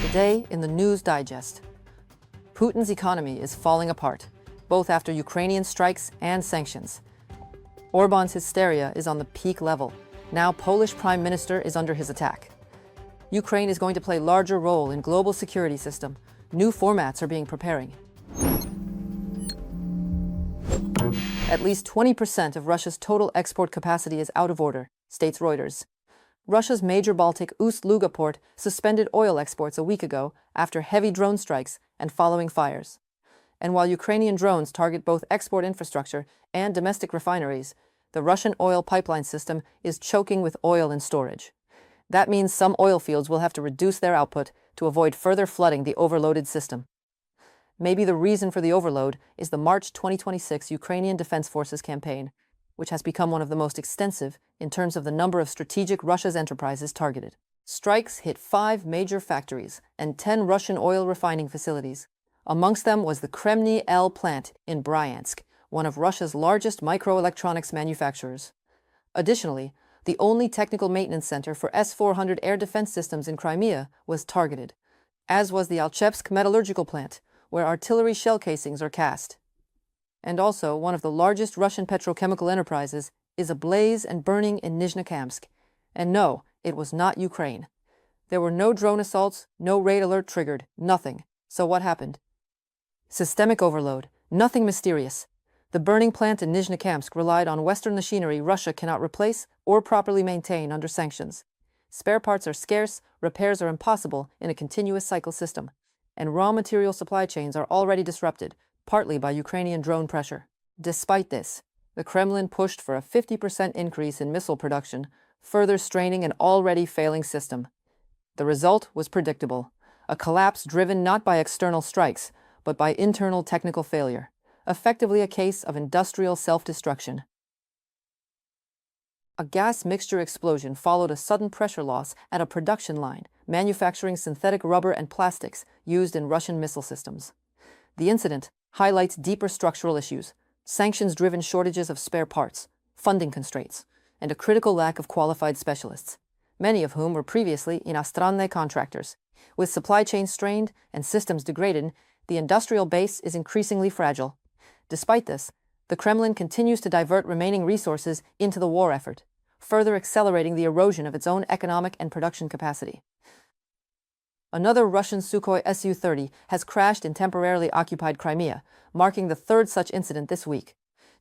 Today in the News Digest, Putin's economy is falling apart, both after Ukrainian strikes and sanctions. Orban's hysteria is on the peak level. Now Polish Prime Minister is under his attack. Ukraine is going to play a larger role in global security system. New formats are being preparing. At least 20% of Russia's total export capacity is out of order, states Reuters. Russia's major Baltic Ust-Luga port suspended oil exports a week ago after heavy drone strikes and following fires. And while Ukrainian drones target both export infrastructure and domestic refineries, the Russian oil pipeline system is choking with oil in storage. That means some oil fields will have to reduce their output to avoid further flooding the overloaded system. Maybe the reason for the overload is the March 2026 Ukrainian Defense Forces campaign, which has become one of the most extensive in terms of the number of strategic Russia's enterprises targeted. Strikes hit 5 major factories and 10 Russian oil refining facilities. Amongst them was the Kremlin L plant in Bryansk, one of Russia's largest microelectronics manufacturers. Additionally, the only technical maintenance center for S-400 air defense systems in Crimea was targeted, as was the Alchevsk metallurgical plant, where artillery shell casings are cast. And also, one of the largest Russian petrochemical enterprises is ablaze and burning in Nizhnekamsk. And no, it was not Ukraine. There were no drone assaults, no raid alert triggered, nothing. So what happened? Systemic overload, nothing mysterious. The burning plant in Nizhnekamsk relied on Western machinery Russia cannot replace or properly maintain under sanctions. Spare parts are scarce, repairs are impossible in a continuous cycle system, and raw material supply chains are already disrupted, partly by Ukrainian drone pressure. Despite this, the Kremlin pushed for a 50% increase in missile production, further straining an already failing system. The result was predictable, a collapse driven not by external strikes, but by internal technical failure, effectively a case of industrial self-destruction. A gas mixture explosion followed a sudden pressure loss at a production line manufacturing synthetic rubber and plastics used in Russian missile systems. The incident highlights deeper structural issues, sanctions-driven shortages of spare parts, funding constraints, and a critical lack of qualified specialists, many of whom were previously иностранные contractors. With supply chains strained and systems degraded, the industrial base is increasingly fragile. Despite this, the Kremlin continues to divert remaining resources into the war effort, further accelerating the erosion of its own economic and production capacity. Another Russian Sukhoi Su-30 has crashed in temporarily occupied Crimea, marking the third such incident this week.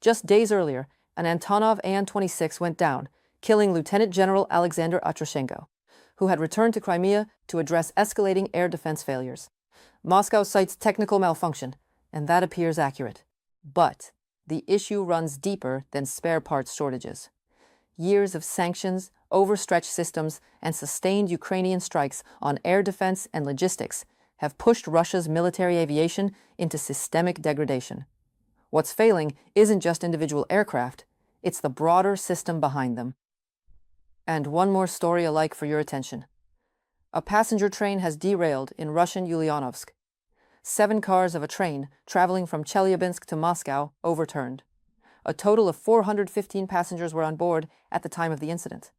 Just days earlier, an Antonov An-26 went down, killing Lieutenant General Alexander Atrashenko, who had returned to Crimea to address escalating air defense failures. Moscow cites technical malfunction, and that appears accurate. But the issue runs deeper than spare parts shortages. Years of sanctions, overstretched systems, and sustained Ukrainian strikes on air defense and logistics have pushed Russia's military aviation into systemic degradation. What's failing isn't just individual aircraft, it's the broader system behind them. And one more story alike for your attention. A passenger train has derailed in Russian Ulyanovsk. 7 cars of a train traveling from Chelyabinsk to Moscow overturned. A total of 415 passengers were on board at the time of the incident.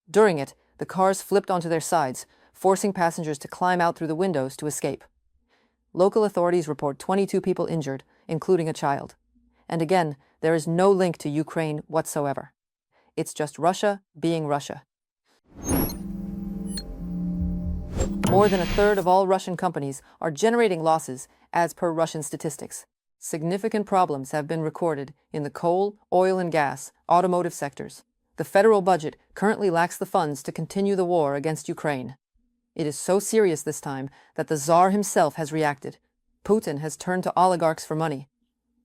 During it, the cars flipped onto their sides, forcing passengers to climb out through the windows to escape. Local authorities report 22 people injured, including a child. And again, there is no link to Ukraine whatsoever. It's just Russia being Russia. More than a third of all Russian companies are generating losses, as per Russian statistics. Significant problems have been recorded in the coal, oil and gas, automotive sectors. The federal budget currently lacks the funds to continue the war against Ukraine. It is so serious this time that the Tsar himself has reacted. Putin has turned to oligarchs for money.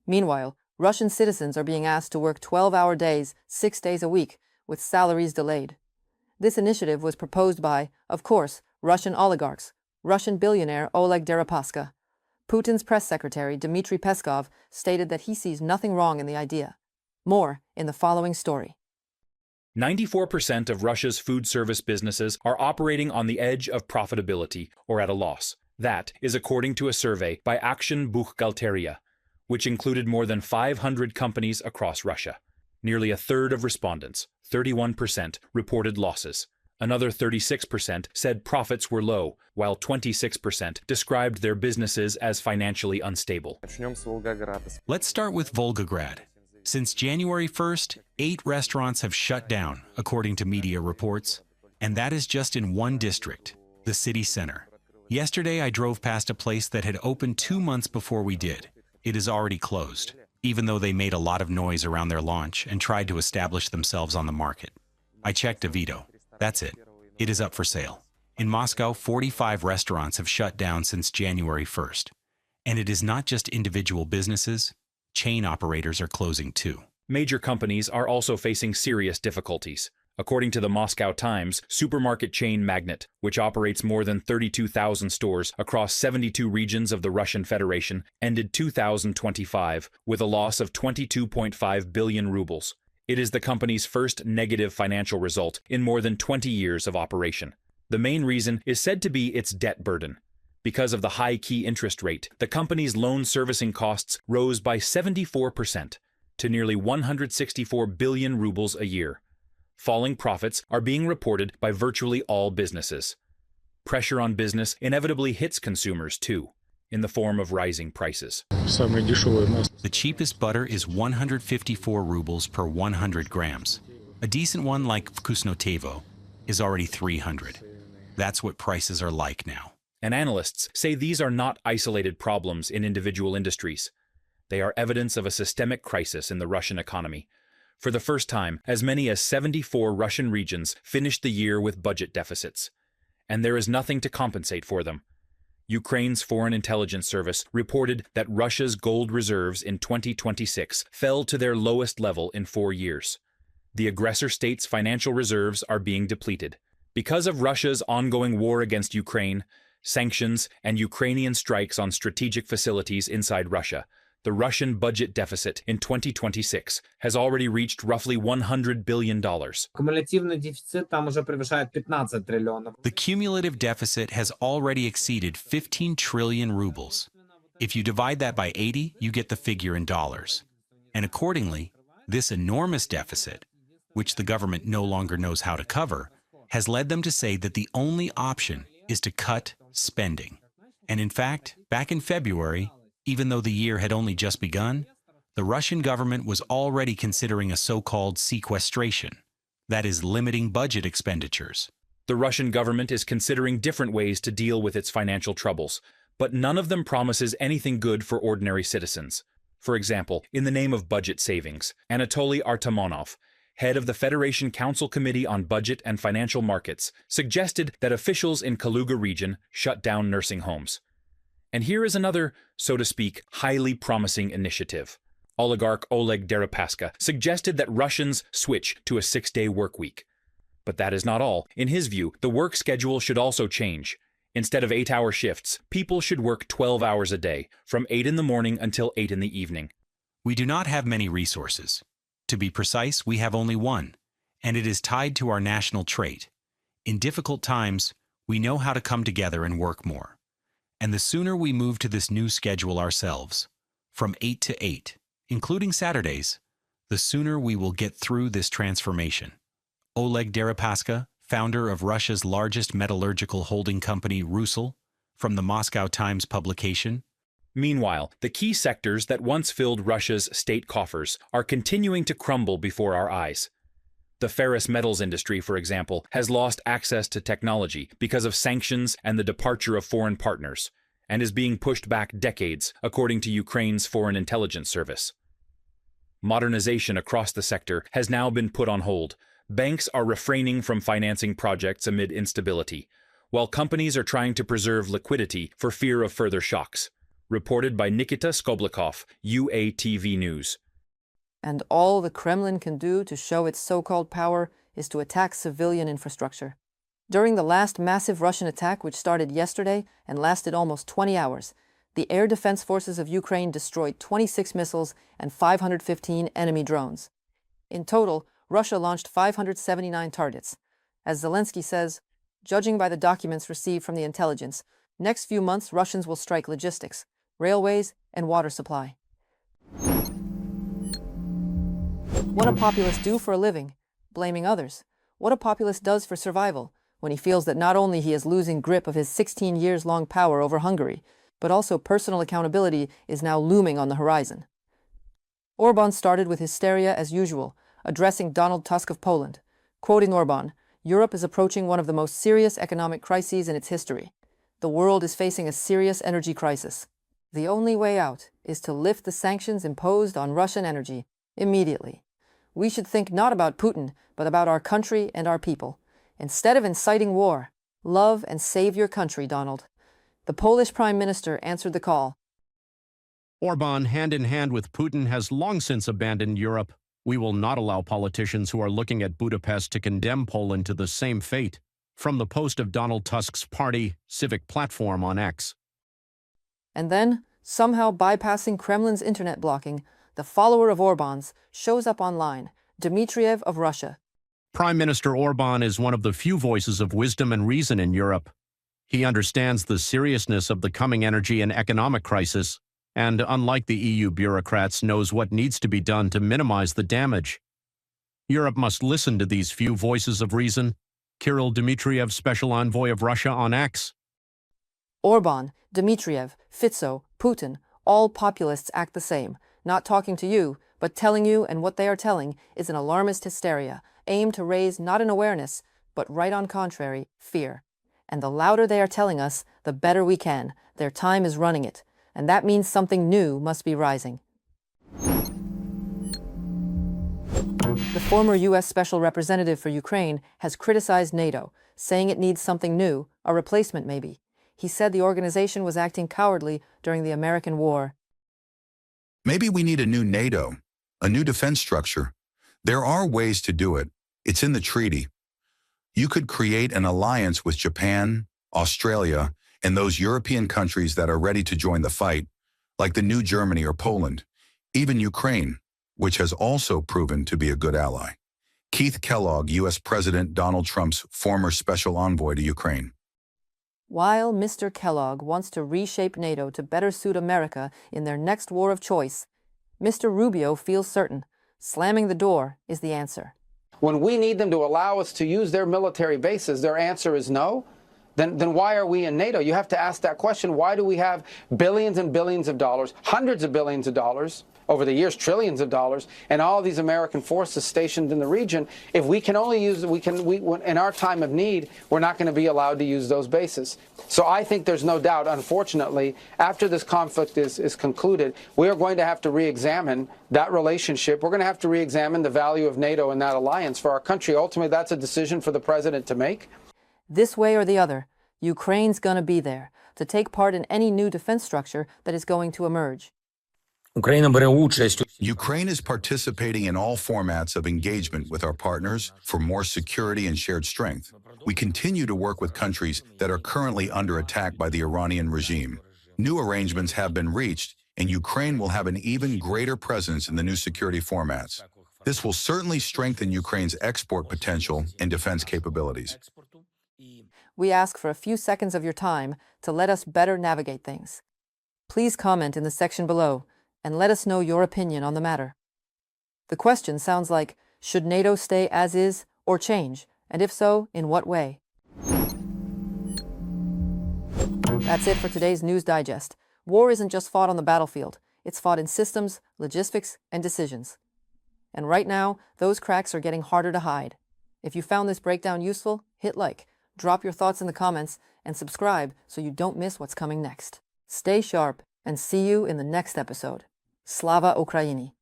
Meanwhile, Russian citizens are being asked to work 12-hour days, 6 days a week, with salaries delayed. This initiative was proposed by, of course, Russian oligarchs, Russian billionaire Oleg Deripaska. Putin's press secretary, Dmitry Peskov, stated that he sees nothing wrong in the idea. More in the following story. 94% of Russia's food service businesses are operating on the edge of profitability or at a loss. That is according to a survey by Action Buchhalteria, which included more than 500 companies across Russia. Nearly a third of respondents, 31%, reported losses. Another 36% said profits were low, while 26% described their businesses as financially unstable. Let's start with Volgograd. Since January 1st, 8 restaurants have shut down, according to media reports, and that is just in one district, the city center. Yesterday, I drove past a place that had opened 2 months before we did. It is already closed, even though they made a lot of noise around their launch and tried to establish themselves on the market. I checked Avito. That's it. It is up for sale. In Moscow, 45 restaurants have shut down since January 1st. And it is not just individual businesses. Chain operators are closing too. Major companies are also facing serious difficulties. According to the Moscow Times, supermarket chain Magnet, which operates more than 32,000 stores across 72 regions of the Russian Federation, ended 2025 with a loss of 22.5 billion rubles. It is the company's first negative financial result in more than 20 years of operation. The main reason is said to be its debt burden. Because of the high key interest rate, the company's loan servicing costs rose by 74% to nearly 164 billion rubles a year. Falling profits are being reported by virtually all businesses. Pressure on business inevitably hits consumers too, in the form of rising prices. The cheapest butter is 154 rubles per 100 grams. A decent one like Vkusnotevo is already 300. That's what prices are like now. And analysts say these are not isolated problems in individual industries. They are evidence of a systemic crisis in the Russian economy. For the first time, as many as 74 Russian regions finished the year with budget deficits. And there is nothing to compensate for them. Ukraine's Foreign Intelligence Service reported that Russia's gold reserves in 2026 fell to their lowest level in 4 years. The aggressor state's financial reserves are being depleted. Because of Russia's ongoing war against Ukraine, sanctions, and Ukrainian strikes on strategic facilities inside Russia, the Russian budget deficit in 2026 has already reached roughly $100 billion. The cumulative deficit has already exceeded 15 trillion rubles. If you divide that by 80, you get the figure in dollars. And accordingly, this enormous deficit, which the government no longer knows how to cover, has led them to say that the only option is to cut spending. And in fact, back in February, even though the year had only just begun, the Russian government was already considering a so-called sequestration, that is, limiting budget expenditures. The Russian government is considering different ways to deal with its financial troubles, but none of them promises anything good for ordinary citizens. For example, in the name of budget savings, Anatoly Artamonov, head of the Federation Council Committee on Budget and Financial Markets, suggested that officials in Kaluga region shut down nursing homes. And here is another, so to speak, highly promising initiative. Oligarch Oleg Deripaska suggested that Russians switch to a 6-day work week. But that is not all. In his view, the work schedule should also change. Instead of 8-hour shifts, people should work 12 hours a day, from 8 in the morning until 8 in the evening. We do not have many resources. To be precise, we have only one, and it is tied to our national trait. In difficult times, we know how to come together and work more. And the sooner we move to this new schedule ourselves, from 8 to 8, including Saturdays, the sooner we will get through this transformation. Oleg Deripaska, founder of Russia's largest metallurgical holding company, Rusal, from the Moscow Times publication. Meanwhile, the key sectors that once filled Russia's state coffers are continuing to crumble before our eyes. The ferrous metals industry, for example, has lost access to technology because of sanctions and the departure of foreign partners, and is being pushed back decades, according to Ukraine's Foreign Intelligence Service. Modernization across the sector has now been put on hold. Banks are refraining from financing projects amid instability, while companies are trying to preserve liquidity for fear of further shocks. Reported by Nikita Skoblikov, UATV News. And all the Kremlin can do to show its so-called power is to attack civilian infrastructure. During the last massive Russian attack, which started yesterday and lasted almost 20 hours, the air defense forces of Ukraine destroyed 26 missiles and 515 enemy drones. In total, Russia launched 579 targets. As Zelensky says, judging by the documents received from the intelligence, next few months Russians will strike logistics, railways, and water supply. What a populace do for a living? Blaming others. What a populace does for survival? when he feels that not only he is losing grip of his 16 years-long power over Hungary, but also personal accountability is now looming on the horizon. Orban started with hysteria as usual, addressing Donald Tusk of Poland. Quoting Orban, "Europe is approaching one of the most serious economic crises in its history. The world is facing a serious energy crisis. The only way out is to lift the sanctions imposed on Russian energy immediately. We should think not about Putin, but about our country and our people. Instead of inciting war, love and save your country, Donald." The Polish Prime Minister answered the call. Orban, hand in hand with Putin, has long since abandoned Europe. We will not allow politicians who are looking at Budapest to condemn Poland to the same fate. From the post of Donald Tusk's party civic platform on X. And then, somehow bypassing Kremlin's internet blocking, the follower of Orban's shows up online, Dmitriev of Russia. Prime Minister Orban is one of the few voices of wisdom and reason in Europe. He understands the seriousness of the coming energy and economic crisis, and unlike the EU bureaucrats, knows what needs to be done to minimize the damage. Europe must listen to these few voices of reason. Kirill Dmitriev, Special Envoy of Russia on X. Orban, Dmitriev, Fico, Putin, all populists act the same, not talking to you, but telling you, and what they are telling is an alarmist hysteria, aimed to raise not an awareness, but right on contrary, fear. And the louder they are telling us, the better we can. Their time is running it, and that means something new must be rising. The former U.S. Special Representative for Ukraine has criticized NATO, saying it needs something new, a replacement maybe. He said the organization was acting cowardly during the American war. Maybe we need a new NATO, a new defense structure. There are ways to do it. It's in the treaty. You could create an alliance with Japan, Australia, and those European countries that are ready to join the fight, like the new Germany or Poland, even Ukraine, which has also proven to be a good ally. Keith Kellogg, U.S. President Donald Trump's former special envoy to Ukraine. While Mr. Kellogg wants to reshape NATO to better suit America in their next war of choice, Mr. Rubio feels certain slamming the door is the answer. When we need them to allow us to use their military bases, their answer is no. Then why are we in NATO? You have to ask that question. Why do we have billions and billions of dollars, hundreds of billions of dollars, over the years, trillions of dollars, and all these American forces stationed in the region? If we can only use, in our time of need, we're not going to be allowed to use those bases. So I think there's no doubt, unfortunately, after this conflict is concluded, we are going to have to re-examine that relationship. We're going to have to re-examine the value of NATO and that alliance for our country. Ultimately, that's a decision for the president to make. This way or the other, Ukraine's going to be there to take part in any new defense structure that is going to emerge. Ukraine is participating in all formats of engagement with our partners for more security and shared strength. We continue to work with countries that are currently under attack by the Iranian regime. New arrangements have been reached, and Ukraine will have an even greater presence in the new security formats. This will certainly strengthen Ukraine's export potential and defense capabilities. We ask for a few seconds of your time to let us better navigate things. Please comment in the section below and let us know your opinion on the matter. The question sounds like, should NATO stay as is or change? And if so, in what way? That's it for today's News Digest. War isn't just fought on the battlefield. It's fought in systems, logistics, and decisions. And right now, those cracks are getting harder to hide. If you found this breakdown useful, hit like, drop your thoughts in the comments, and subscribe so you don't miss what's coming next. Stay sharp, and see you in the next episode. Slava Ukraini!